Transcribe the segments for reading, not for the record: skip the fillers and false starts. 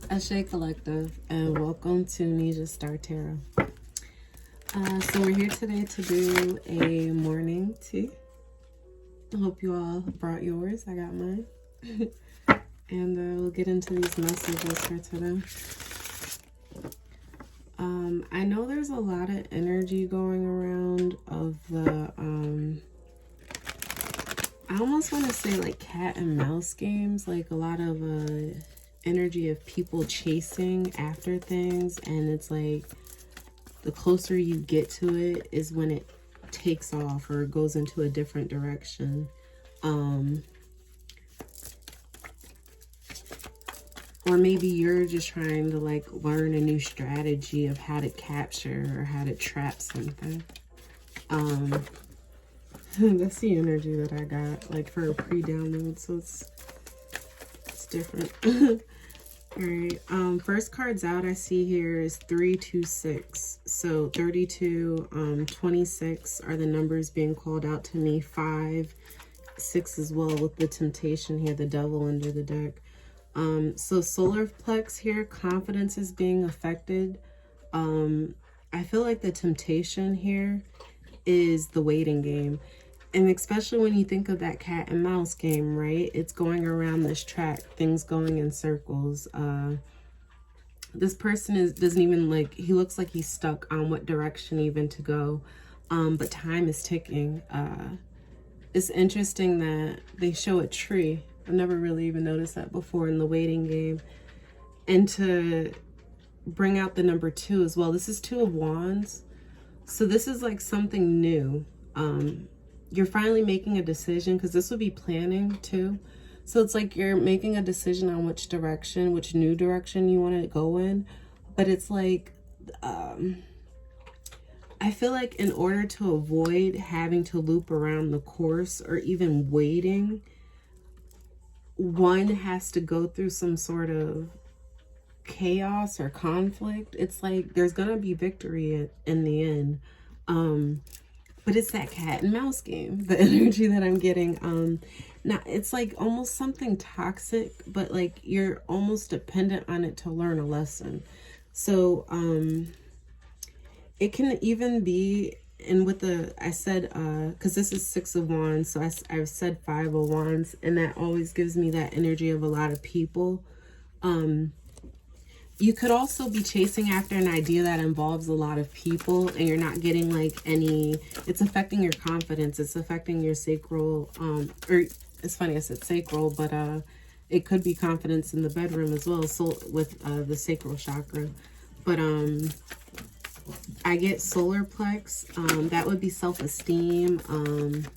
Ashe Collective, and welcome to Nesia Star Tarot. So we're here today to do a morning tea. I hope you all brought yours. I got mine. And we'll get into these messages for today. I know there's a lot of energy going around of the, I almost want to say like cat and mouse games, like a lot of energy of people chasing after things, and it's like the closer you get to it is when it takes off or goes into a different direction. Or maybe you're just trying to like learn a new strategy of how to capture or how to trap something. That's the energy that I got like for a pre-download, so it's different. All right, first cards out I see here is 326. So 32, 26 are the numbers being called out to me. 5, 6 as well, with the temptation here, the devil under the deck. So solar plex here, confidence is being affected. I feel like the temptation here is the waiting game. And especially when you think of that cat and mouse game, right? It's going around this track, things going in circles. This person doesn't even like, he looks like he's stuck on what direction even to go. But time is ticking. It's interesting that they show a tree. I've never really even noticed that before in the waiting game. And to bring out the number 2 as well. This is 2 of Wands. So this is like something new. You're finally making a decision, because this would be planning too. So it's like you're making a decision on which direction, which new direction you want to go in. But it's like, I feel like in order to avoid having to loop around the course or even waiting, one has to go through some sort of chaos or conflict. It's like there's gonna be victory in the end. But it's that cat and mouse game, the energy that I'm getting. Now it's like almost something toxic, but like you're almost dependent on it to learn a lesson. So it can even be, and with the, I said, because this is 6 of Wands, so I've said 5 of Wands, and that always gives me that energy of a lot of people. You could also be chasing after an idea that involves a lot of people, and you're not getting like any, it's affecting your confidence, it's affecting your sacral, or it's funny I said sacral, but it could be confidence in the bedroom as well, so with the sacral chakra. But I get solar plex, that would be self-esteem,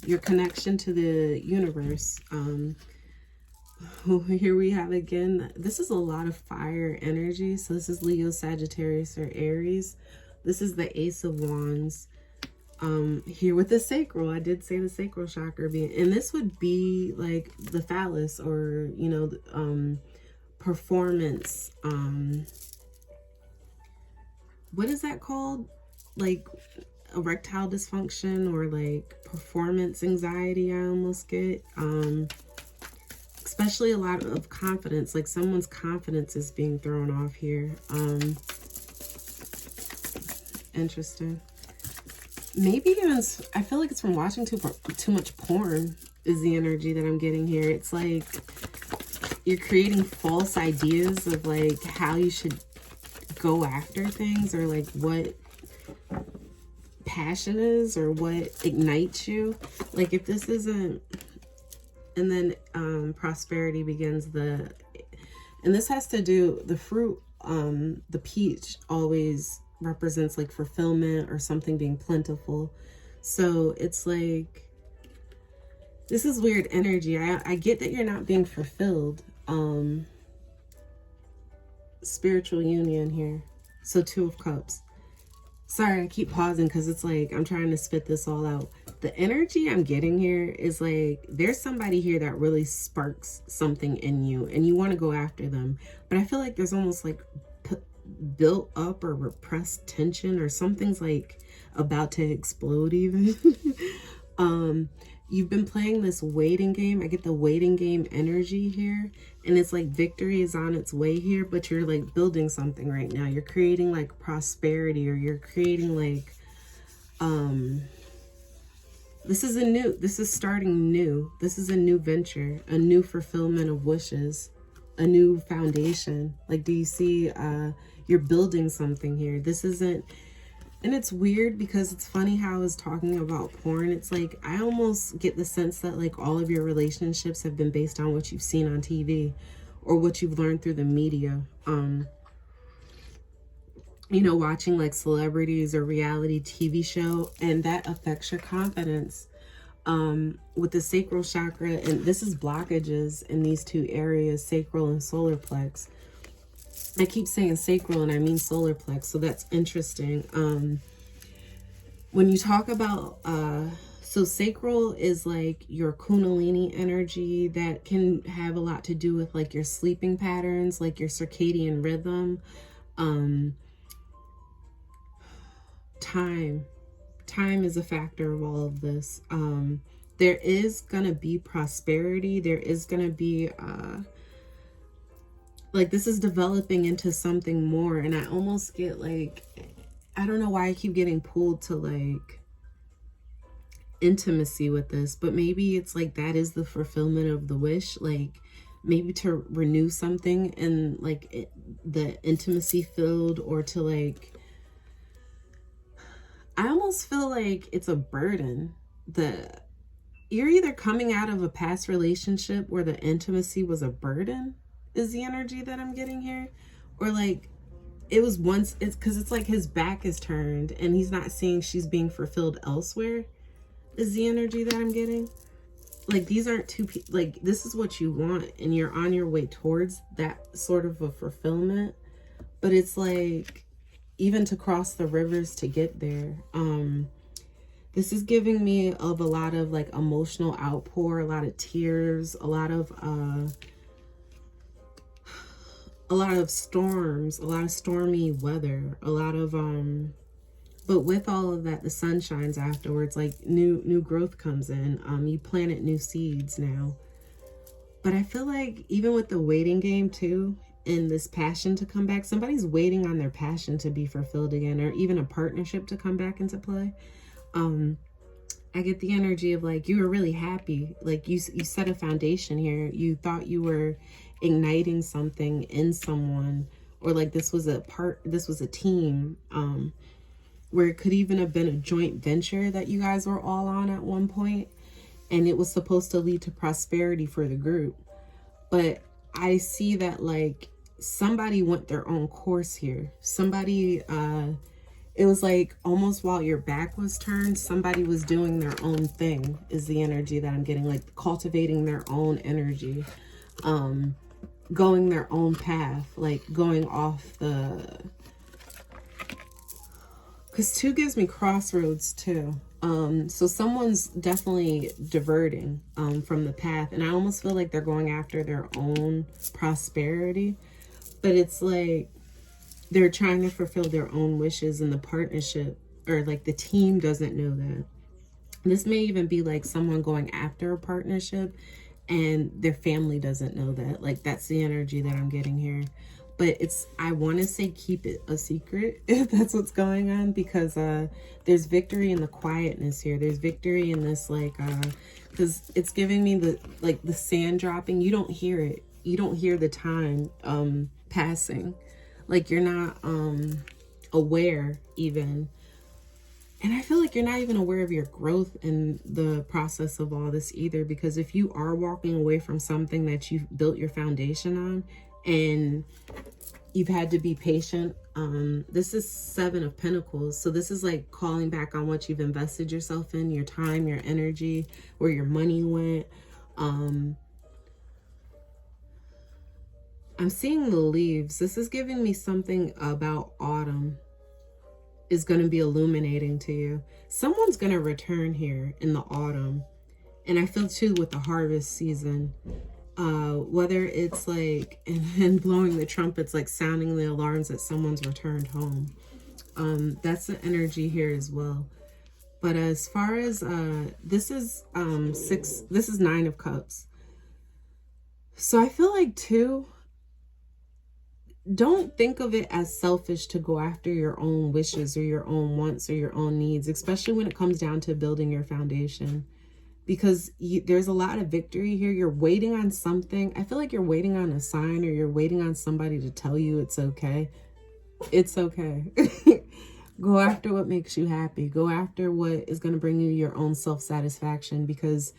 your connection to the universe. Here we have again, this is a lot of fire energy. So this is Leo, Sagittarius, or Aries. This is the Ace of Wands. Here with the sacral, I did say the sacral chakra being, and this would be like the phallus, or you know, performance. What is that called? Like erectile dysfunction, or like performance anxiety, I almost get. Especially a lot of confidence, like someone's confidence is being thrown off here. Interesting. Maybe even, I feel like it's from watching too much porn is the energy that I'm getting here. It's like you're creating false ideas of like how you should go after things, or like what passion is, or what ignites you. Like if this isn't, and then prosperity begins, and this has to do, the fruit, the peach always represents like fulfillment or something being plentiful. So it's like, this is weird energy. I get that you're not being fulfilled. Spiritual union here. So 2 of Cups. Sorry, I keep pausing because it's like I'm trying to spit this all out. The energy I'm getting here is like there's somebody here that really sparks something in you and you want to go after them. But I feel like there's almost like built up or repressed tension, or something's like about to explode even. you've been playing this waiting game. I get the waiting game energy here, and it's like victory is on its way here, but you're like building something right now. You're creating like prosperity, or you're creating like this is starting new. This is a new venture, a new fulfillment of wishes, a new foundation. Like, do you see you're building something here? This isn't. And it's weird because it's funny how I was talking about porn. It's like, I almost get the sense that like all of your relationships have been based on what you've seen on TV or what you've learned through the media. You know, watching like celebrities or reality TV show, and that affects your confidence. With the sacral chakra, and this is blockages in these two areas, sacral and solar plex. I keep saying sacral and I mean solar plex, so that's interesting. When you talk about, so sacral is like your kundalini energy that can have a lot to do with like your sleeping patterns, like your circadian rhythm, time is a factor of all of this. There is going to be prosperity. There is going to be, like, this is developing into something more. And I almost get like, I don't know why I keep getting pulled to like intimacy with this, but maybe it's like that is the fulfillment of the wish. Like, maybe to renew something and like the intimacy filled, or to like, I almost feel like it's a burden. You're either coming out of a past relationship where the intimacy was a burden, is the energy that I'm getting here, or like it was once, it's because it's like his back is turned and he's not seeing she's being fulfilled elsewhere, is the energy that I'm getting. Like, these aren't two people, like, this is what you want and you're on your way towards that sort of a fulfillment, but it's like, even to cross the rivers to get there. This is giving me of a lot of like emotional outpour, a lot of tears, a lot of storms, a lot of stormy weather, a lot of but with all of that, the sun shines afterwards. Like, new growth comes in. You planted new seeds now. But I feel like even with the waiting game too, and this passion to come back, somebody's waiting on their passion to be fulfilled again, or even a partnership to come back into play. I get the energy of like, you were really happy, like you set a foundation here, you thought you were igniting something in someone, or like this was a team, where it could even have been a joint venture that you guys were all on at one point, and it was supposed to lead to prosperity for the group. But I see that like somebody went their own course here. Somebody, it was like almost while your back was turned, somebody was doing their own thing, is the energy that I'm getting, like cultivating their own energy, going their own path, like going off the, because 2 gives me crossroads too. So someone's definitely diverting from the path, and I almost feel like they're going after their own prosperity, but it's like they're trying to fulfill their own wishes, and the partnership or like the team doesn't know that. This may even be like someone going after a partnership and their family doesn't know that. Like, that's the energy that I'm getting here. But it's, I want to say keep it a secret if that's what's going on, because there's victory in the quietness here. There's victory in this, like, because it's giving me the, like, the sand dropping. You don't hear it. You don't hear the time passing. Like, you're not aware even. And I feel like you're not even aware of your growth in the process of all this either, because if you are walking away from something that you've built your foundation on, and you've had to be patient, this is 7 of Pentacles, so this is like calling back on what you've invested yourself in, your time, your energy, where your money went. I'm seeing the leaves. This is giving me something about autumn is going to be illuminating to you. Someone's going to return here in the autumn, and I feel too with the harvest season. Whether it's like, and blowing the trumpets, like sounding the alarms that someone's returned home. That's the energy here as well. But as far as this is 9 of Cups. So I feel like too, don't think of it as selfish to go after your own wishes or your own wants or your own needs, especially when it comes down to building your foundation. Because there's a lot of victory here. You're waiting on something. I feel like you're waiting on a sign, or you're waiting on somebody to tell you it's okay. It's okay. Go after what makes you happy. Go after what is going to bring you your own self-satisfaction. Because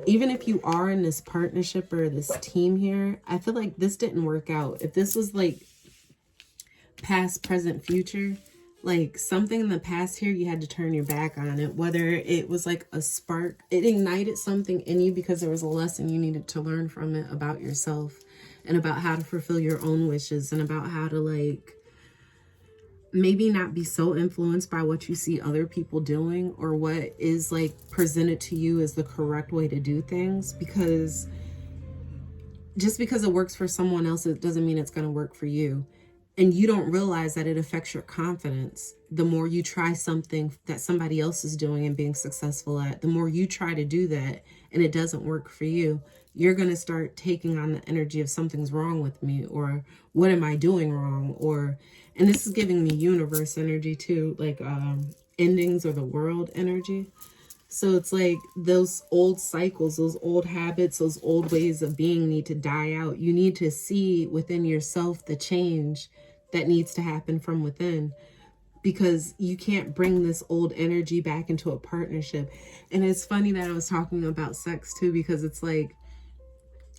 even if you are in this partnership or this team here, I feel like this didn't work out. If this was like past, present, future, like something in the past here, you had to turn your back on it. Whether it was like a spark, it ignited something in you because there was a lesson you needed to learn from it about yourself and about how to fulfill your own wishes and about how to like maybe not be so influenced by what you see other people doing or what is like presented to you as the correct way to do things. Because just because it works for someone else, it doesn't mean it's going to work for you. And you don't realize that it affects your confidence. The more you try something that somebody else is doing and being successful at, the more you try to do that and it doesn't work for you, you're going to start taking on the energy of something's wrong with me, or what am I doing wrong? Or, and this is giving me universe energy too, like endings or the world energy. So it's like those old cycles, those old habits, those old ways of being need to die out. You need to see within yourself the change that needs to happen from within, because you can't bring this old energy back into a partnership. And it's funny that I was talking about sex too, because it's like,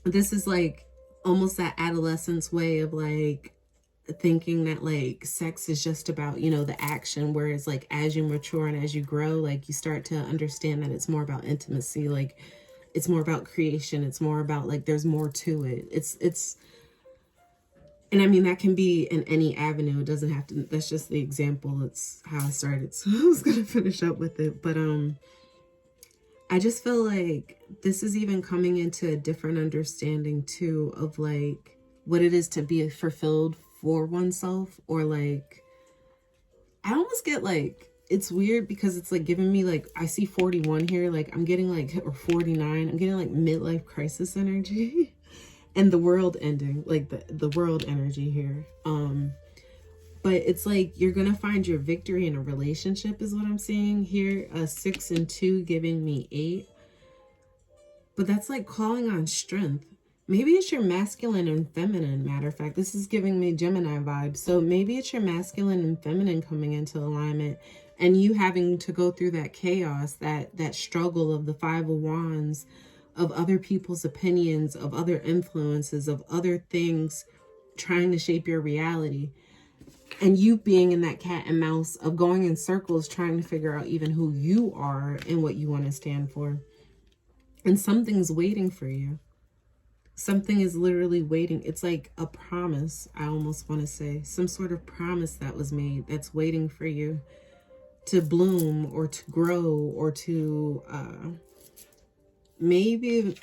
this is like almost that adolescence way of like thinking that like sex is just about, you know, the action, whereas like as you mature and as you grow, like you start to understand that it's more about intimacy, like it's more about creation, it's more about like there's more to it. It's and I mean that can be in any avenue. It doesn't have to, that's just the example. It's how I started, so I was gonna finish up with it. But I just feel like this is even coming into a different understanding too of like what it is to be fulfilled for oneself. Or like, I almost get like, it's weird because it's like giving me like, I see 41 here, like I'm getting like, or 49, I'm getting like midlife crisis energy and the world ending, like the world energy here. But it's like you're gonna find your victory in a relationship is what I'm seeing here. 6 and 2 giving me 8. But that's like calling on strength. Maybe it's your masculine and feminine, matter of fact. This is giving me Gemini vibes. So maybe it's your masculine and feminine coming into alignment, and you having to go through that chaos, that struggle of the 5 of Wands, of other people's opinions, of other influences, of other things trying to shape your reality. And you being in that cat and mouse of going in circles, trying to figure out even who you are and what you want to stand for. And something's waiting for you. Something is literally waiting. It's like a promise, I almost want to say. Some sort of promise that was made that's waiting for you to bloom or to grow or to maybe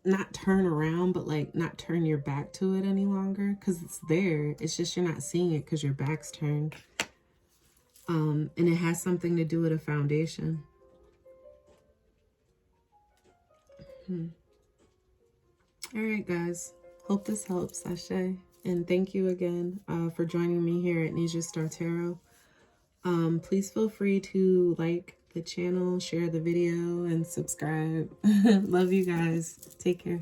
not turn around, but like not turn your back to it any longer, because it's there. It's just you're not seeing it because your back's turned. And it has something to do with a foundation. All right, guys. Hope this helps, Ashe. And thank you again for joining me here at Nesia Tarot. Please feel free to like the channel, share the video, and subscribe. Love you guys. Take care.